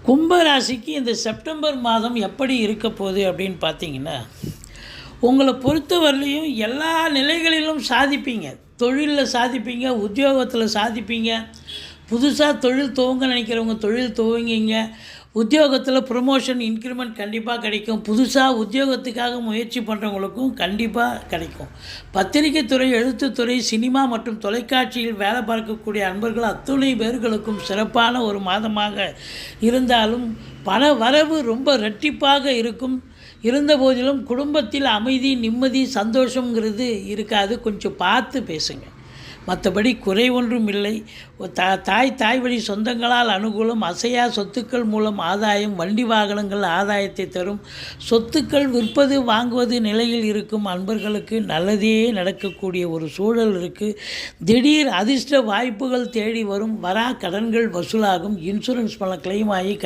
கும்பராசிக்கு இந்த செப்டம்பர் மாதம் எப்படி இருக்க போகுது அப்படின்னு பார்த்தீங்கன்னா, உங்களை பொறுத்தவரையிலையும் எல்லா நிலைகளிலும் சாதிப்பீங்க. தொழிலில் சாதிப்பீங்க, உத்தியோகத்தில் சாதிப்பீங்க. புதுசாக தொழில் துவங்க நினைக்கிறவங்க தொழில் துவங்கிங்க. உத்தியோகத்தில் ப்ரமோஷன், இன்க்ரிமெண்ட் கண்டிப்பாக கிடைக்கும். புதுசாக உத்தியோகத்துக்காக முயற்சி பண்ணுறவங்களுக்கும் கண்டிப்பாக கிடைக்கும். பத்திரிகை துறை, எழுத்துத்துறை, சினிமா மற்றும் தொலைக்காட்சியில் வேலை பார்க்கக்கூடிய அன்பர்கள் அத்துணை பேர்களுக்கும் சிறப்பான ஒரு மாதமாக இருந்தாலும் பண வரவு ரொம்ப இரட்டிப்பாக இருக்கும். இருந்தபோதிலும் குடும்பத்தில் அமைதி, நிம்மதி, சந்தோஷங்கிறது இருக்காது. கொஞ்சம் பார்த்து பேசுங்க. மற்றபடி குறை ஒன்றும் இல்லை. தாய் வழி சொந்தங்களால் அனுகூலம், அசையா சொத்துக்கள் மூலம் ஆதாயம், வண்டி வாகனங்கள் ஆதாயத்தை தரும். சொத்துக்கள் விற்பது வாங்குவது நிலையில் இருக்கும் அன்பர்களுக்கு நல்லதே நடக்கக்கூடிய ஒரு சூழல் இருக்குது. திடீர் அதிர்ஷ்ட வாய்ப்புகள் தேடி வரும். வரா கடன்கள் வசூலாகும். இன்சூரன்ஸ் பணம் கிளைம் ஆகி